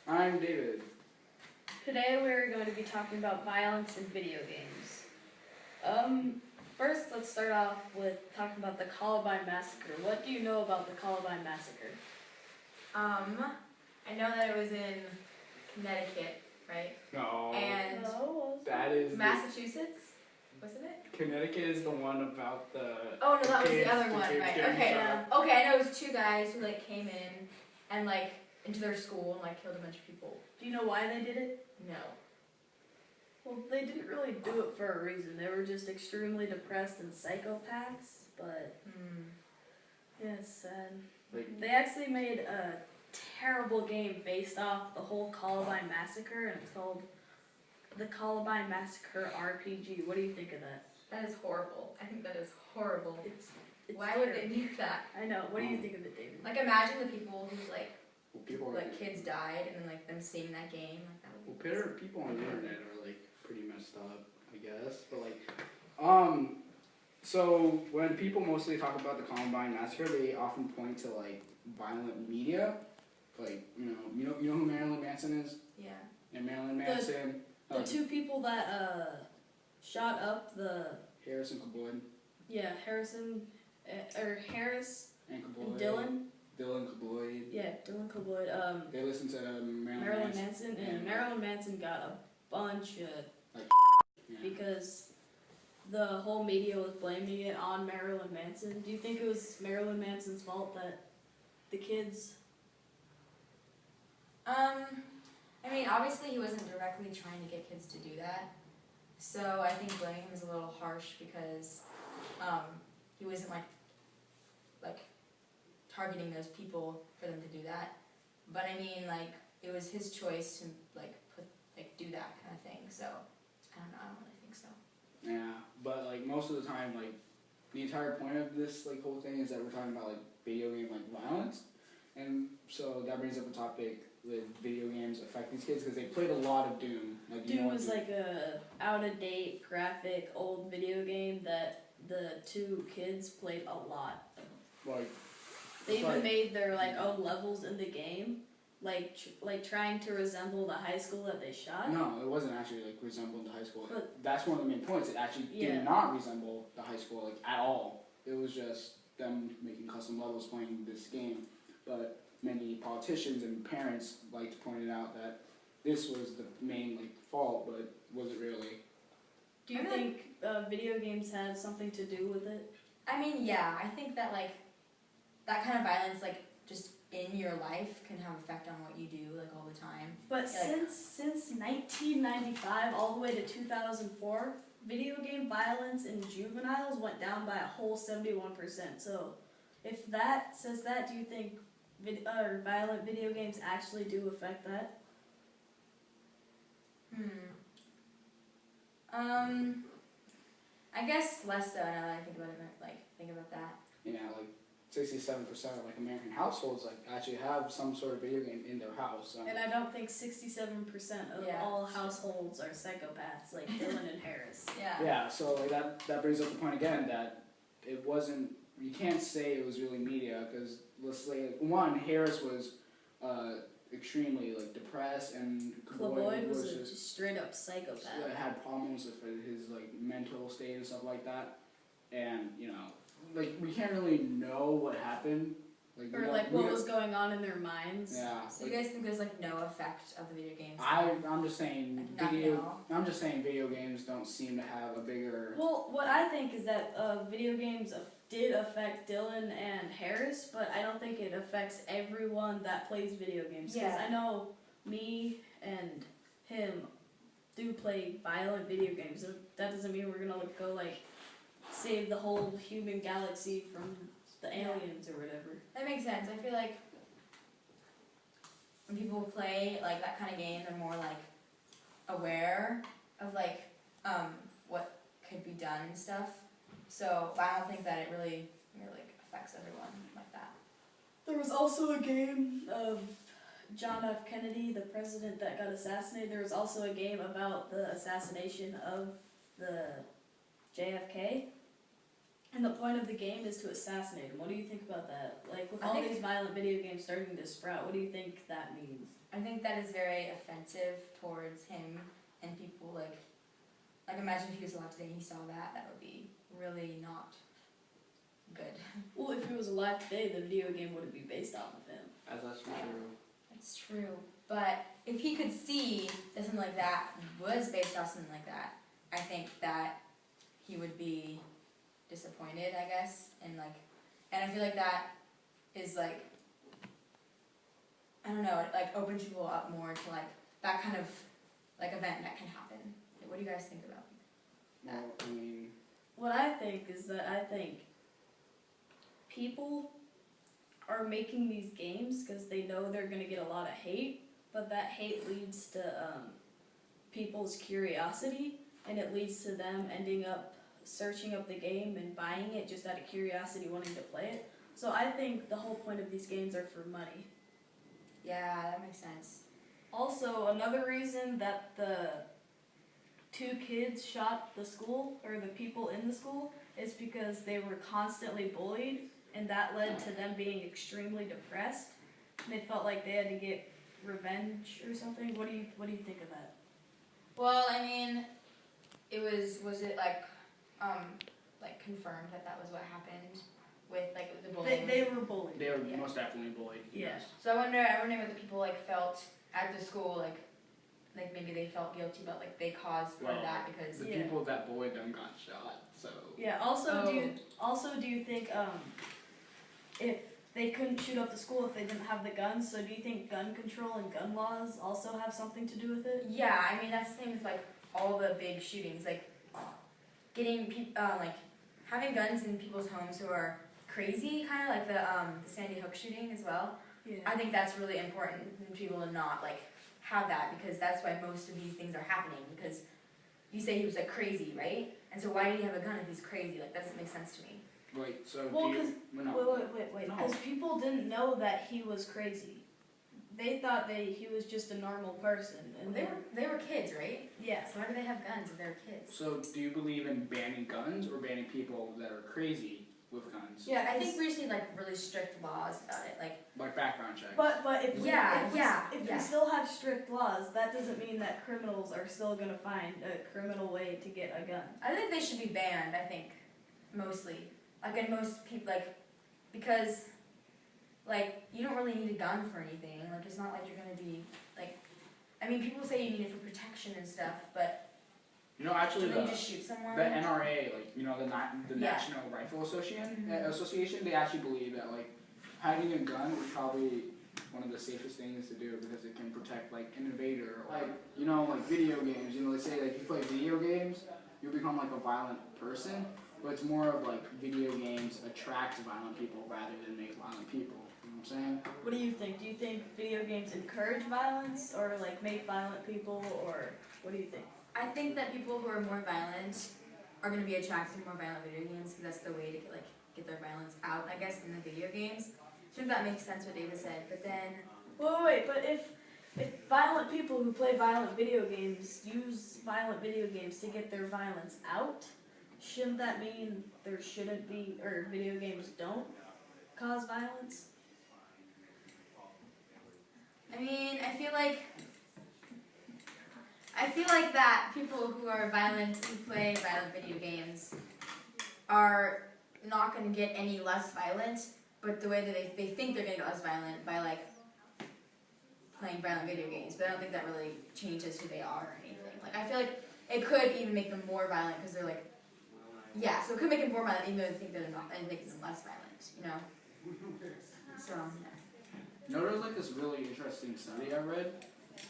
I'm David. Today we're going to be talking about violence in video games. First let's start off with talking about the Columbine Massacre. What do you know about the Columbine Massacre? I know that it was in Connecticut, right? No. And That is Massachusetts, wasn't it? Connecticut is the one about the. Oh no, that was kids- the other one, kids right? getting Okay, shot. okay. I know it was two guys who like came in and like into their school and like killed a bunch of people. Do you know why they did it? No. Well, they didn't really do it for a reason. They were just extremely depressed and psychopaths, but yeah, it's sad. Like, They actually made a terrible game based off the whole Columbine Massacre, and it's called the Columbine Massacre RPG. What do you think of that? That is horrible. I think that is horrible. It's Why would terrible. they do that? I know. What do you think of it, David? Like imagine the people whose people are like kids died and then like them seeing that game like that would be people on the internet are like pretty messed up, I guess. But so when people mostly talk about the Columbine Massacre, they often point to like violent media, like you know who Marilyn Manson is? Yeah. And Marilyn Manson. The two people that shot up the Harrison Cabloyd. Yeah, Harris and Cabloyd. Dylan. Dylan Cabloyd. Yeah, Dylan Cabloyd. They listened to Marilyn Manson, and Marilyn Manson got a bunch of because the whole media was blaming it on Marilyn Manson. Do you think it was Marilyn Manson's fault that the kids? I mean, obviously he wasn't directly trying to get kids to do that, so I think blaming him is a little harsh because he wasn't like targeting those people for them to do that. But I mean, like it was his choice to do that kind of thing. So I don't know. I don't really think so. Yeah, but like most of the time, like the entire point of this like whole thing is that we're talking about like video game like violence, and so that brings up a topic with video games affect these kids because they played a lot of Doom. Like, Doom was like a out-of-date graphic old video game that the two kids played a lot of. Like They even made their like own levels in the game, like trying to resemble the high school that they shot. No, it wasn't actually like resembling the high school. But that's one of the main points. It actually did not resemble the high school like at all. It was just them making custom levels playing this game. But many politicians and parents like to point it out that this was the main like fault, but was it really? Do you think video games had something to do with it? I mean, yeah, I think that like that kind of violence, like just in your life, can have effect on what you do like all the time. But since 1995 all the way to 2004, video game violence in juveniles went down by a whole 71%. So, if that says that, do you think violent video games actually do affect that? I guess less so now that I think about that. Yeah, like 67% of like American households like actually have some sort of video game in their house. And I don't think 67% of all households are psychopaths like Dylan and Harris. Yeah. Yeah, so like that brings up the point again that it wasn't. You can't say it was really media because let's say one, Harris was extremely like depressed and Cabloyd was just straight up psychopath. Had problems with his like mental state and stuff like that, and like we can't really know what happened. What was going on in their minds. Yeah. So you guys think there's like no effect of the video games? I'm just saying video games don't seem to have a bigger. Well, what I think is that video games did affect Dylan and Harris, but I don't think it affects everyone that plays video games. Because I know me and him do play violent video games. So that doesn't mean we're gonna go like save the whole human galaxy from the aliens or whatever. That makes sense. I feel like when people play like that kind of game, they're more like aware of like what could be done and stuff. So I don't think that it really affects everyone like that. There was also a game of John F. Kennedy, the president that got assassinated. There was also a game about the assassination of the JFK. And the point of the game is to assassinate him. What do you think about that? Like, with I all think- these violent video games starting to sprout, what do you think that means? I think that is very offensive towards him and people like imagine if he was alive today and he saw that, that would be really not good. Well, if he was alive today, the video game wouldn't be based off of him. That's true. That's true. But if he could see that something like that was based off something like that, I think that he would be disappointed, I guess, and I feel like that is like, I don't know, it like opens people up more to like that kind of like event that can happen. What do you guys think about that? Well, I mean, What I think is that I think people are making these games because they know they're going to get a lot of hate, but that hate leads to people's curiosity, and it leads to them ending up searching up the game and buying it just out of curiosity, wanting to play it. So I think the whole point of these games are for money. Yeah, that makes sense. Also, another reason that the 2 kids shot the school, or the people in the school, is because they were constantly bullied, and that led to them being extremely depressed. And they felt like they had to get revenge or something. What do you think of that? Well, I mean, was it like confirmed that was what happened with like the bullying? They were bullied. they were Yeah. most definitely bullied. Yeah. Yes. So I wonder what the people like felt at the school, like maybe they felt guilty about like they caused part of Well, that because The Yeah. people that bullied them got shot. So. Yeah. Also, Oh. do you think if they couldn't shoot up the school if they didn't have the guns? So do you think gun control and gun laws also have something to do with it? yeah, I mean that's the thing with like all the big shootings, like getting like having guns in people's homes who are crazy, kind of like the Sandy Hook shooting as well. Yeah. I think that's really important for people to not like have that, because that's why most of these things are happening, because you say he was like crazy, right? And so why did he have a gun if he's crazy? Like that doesn't make sense to me. Wait. So Well, do you? 'cause- No. Wait. No. Because people didn't know that he was crazy. They thought that he was just a normal person. And They were kids, right? yeah. So why do they have guns if they're kids? So do you believe in banning guns or banning people that are crazy with guns? Yeah, I think we just need like really strict laws about it. Like background checks. But if we, Yeah, if we, yeah, if yeah. we still have strict laws, that doesn't mean that criminals are still gonna find a criminal way to get a gun. I think they should be banned. I think mostly, like in most people, like because like you don't really need a gun for anything. Like it's not like you're gonna be like. I mean, people say you need it for protection and stuff, but You know, actually, then you just shoot someone. the NRA, like the Yeah. National Rifle Association, Mhm. Association, they actually believe that like having a gun is probably one of the safest things to do because it can protect like an invader, or, like like video games. You know, they say like if you play video games, you'll become like a violent person, but it's more of like video games attract violent people rather than make violent people. You know what I'm saying? What do you think? Do you think video games encourage violence or like make violent people, or what do you think? I think that people who are more violent are going to be attracted to more violent video games because that's the way to get their violence out, I guess, in the video games. So I think that makes sense what David said. But then, Wait, but if violent people who play violent video games use violent video games to get their violence out, shouldn't that mean there shouldn't be, or video games don't cause violence? I mean, I feel like that people who are violent, who play violent video games, are not going to get any less violent, but the way that they think they're going to get less violent by like playing violent video games. But I don't think that really changes who they are or anything. Like I feel like it could even make them more violent because they're like, yeah, so it could make them more violent even though they think they're not, and make them less violent, you know? So, yeah. You know, there was like this really interesting study I read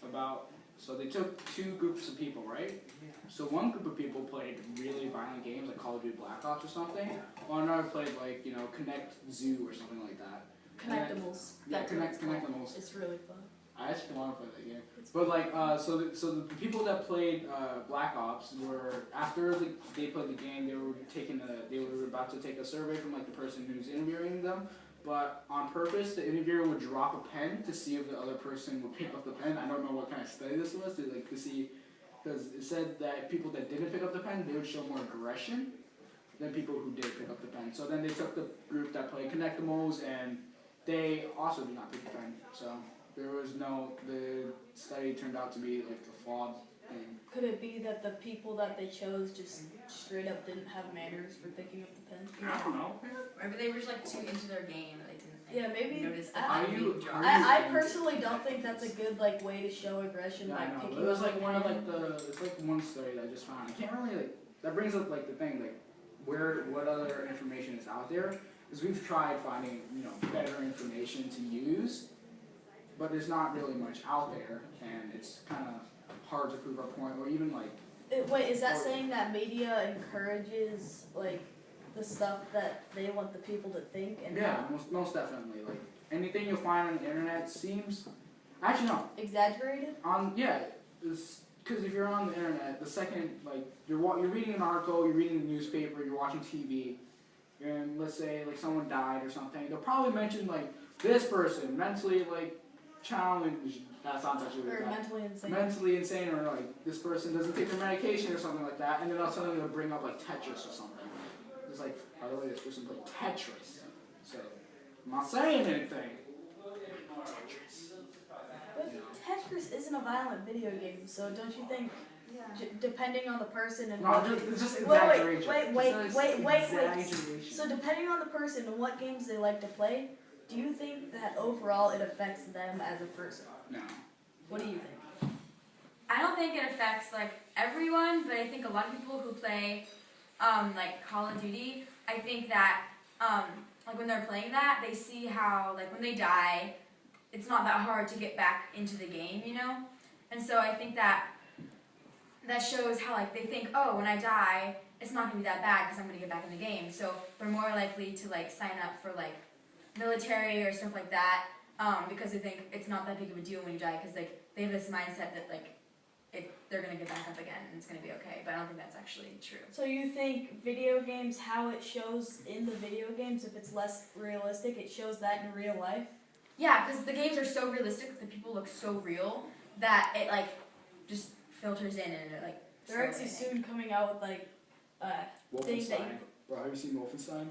about. So they took 2 groups of people, right? So one group of people played really violent games like Call of Duty Black Ops or something, while another played like Connect Zoo or something like that. Connectables. Yeah, That's what it's called. Connectables. It's really fun. I actually want to play that game. But like, so the people that played Black Ops were after they played the game, they were about to take a survey from like the person who's interviewing them. But on purpose, the interviewer would drop a pen to see if the other person would pick up the pen. I don't know what kind of study this was to see, because it said that people that didn't pick up the pen, they would show more aggression, than people who did pick up the pen. So then they took the group that played Connectimals, and they also did not pick the pen. So there was the study turned out to be like a flawed thing. Could it be that the people that they chose just straight up didn't have manners for picking up the pen? I don't know. Maybe they were just like too into their game. They didn't Yeah, maybe. notice the Are pen you- being are dropped. I personally don't think that's a good like way to show aggression Yeah, by I know. picking But it was up like a one of pen. it's like one study that I just found. I can't really that brings up like the thing like what other information is out there, because we've tried finding better information to use, but there's not really much out there, and it's kind of hard to prove our point, or even like. Wait, is that saying that media encourages like the stuff that they want the people to think and Yeah, most definitely. Like anything you'll find on the internet seems, actually no, exaggerated? because if you're on the internet, the second like you're reading an article, you're reading the newspaper, you're watching TV, and let's say like someone died or something, they'll probably mention like this person mentally like challenged. That sounds actually Or really bad. mentally insane? Mentally insane, or like this person doesn't take their medication or something like that, and then all of a sudden they'll bring up like Tetris or something. It's like, by the way, this person played Tetris, so I'm not saying anything. Tetris. But Tetris isn't a violent video game, so don't you think, Yeah. depending on the person and No, what it's just Wait, exaggeration. wait. Exaggeration. So depending on the person and what games they like to play, do you think that overall it affects them as a person? No. What do you think? I don't think it affects like everyone, but I think a lot of people who play like Call of Duty, I think that like when they're playing that, they see how like when they die, it's not that hard to get back into the game, And so I think that shows how like they think, oh, when I die, it's not gonna be that bad because I'm gonna get back in the game. So they're more likely to like sign up for like military or stuff like that, because they think it's not that big of a deal when you die, because like they have this mindset that like they're gonna get back up again and it's gonna be okay. But I don't think that's actually true. So you think video games, how it shows in the video games, if it's less realistic, it shows that in real life? Yeah, because the games are so realistic, the people look so real that it like just filters in and it like. They're actually soon coming out with like things that you. Wolfenstein. Bro, have you seen Wolfenstein?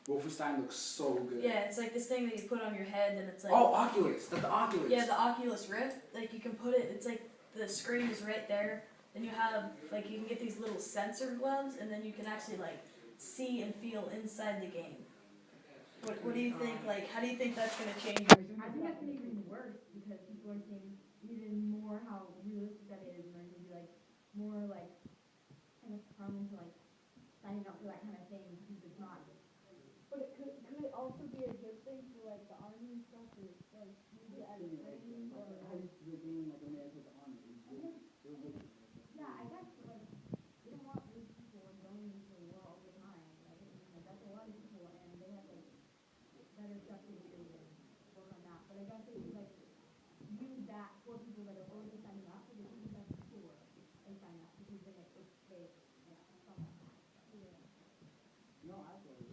Wolfenstein looks so good. Yeah, it's like this thing that you put on your head and it's like. Oh, Oculus. That's the Oculus. Yeah, the Oculus Rift. Like you can put it. It's like the screen is right there. Then you have like you can get these little sensor gloves, and then you can actually like see and feel inside the game. What do you think? Like, how do you think that's gonna change? I think that's gonna be even worse because people are seeing even more how realistic that is, and they're gonna be like more like kind of prone to like signing up for that kind of thing because it's not. But could it also be a good thing for like the army and stuff, or like maybe as training or? Yeah, I guess like they don't want those people going into the war all the time, right? I mean, like, that's a lot of people, and they have like better stuff to do and work on that. But I guess they could like use that for people that are already signing up, so they can do that before they sign up, because then they stuff like that. No, absolutely.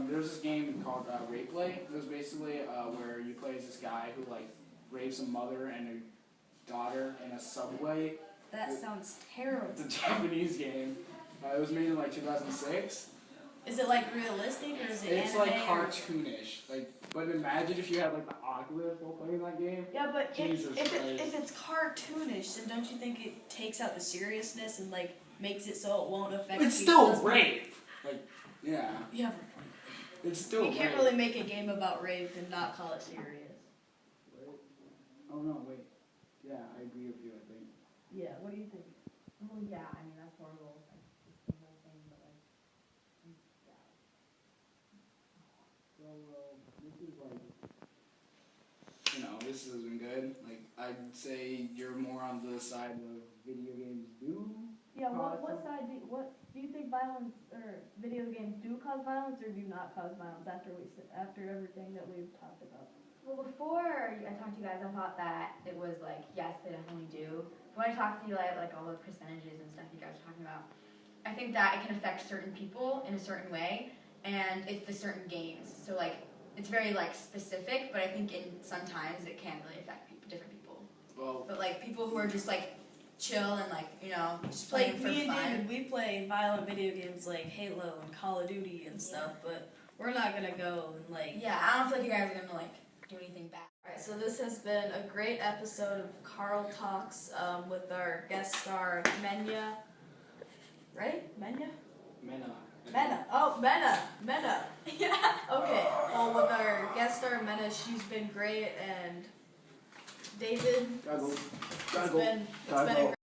There's this game called Rape Play. It was basically where you play as this guy who like rapes a mother and a daughter in a subway. That sounds terrible. It's a Japanese game. It was made in like 2006. Is it like realistic or is it It's anime? like cartoonish. Like, but imagine if you had like the Oculus while playing that game. Yeah, but Jesus Christ. if it's cartoonish, then don't you think it takes out the seriousness and like makes it so it won't affect? It's people still as much? rape. Like, yeah, You have a point. it's still You can't rape. really make a game about rape and not call it serious. Oh no, wait. Yeah, I agree with you. I think. Yeah. What do you think? Well, yeah, I mean that's horrible. Like just the whole thing, but like, yeah. So this is like, this has been good. Like, I'd say you're more on the side of video games do. Yeah. Cause What side do you think violence or video games do cause violence or do not cause violence after everything that we've talked about? Well, before I talked to you guys, I thought that it was like, yes, they definitely do. When I talked to you, like all the percentages and stuff you guys were talking about, I think that it can affect certain people in a certain way, and it's the certain games. So like, it's very like specific, but I think sometimes it can really affect different people. Well, But like people who are just like chill and like, you know, just playing Like for me and fun. David, we play violent video games like Halo and Call of Duty and stuff, but we're not gonna go and like. Yeah, I don't feel like you guys are gonna like do anything bad. Alright, so this has been a great episode of Carl Talks with our guest star Menya. Right? Menya? Mena. Oh, Mena. Yeah. Okay. Well, with our guest star Mena, she's been great, and David. Gotta go. It's been a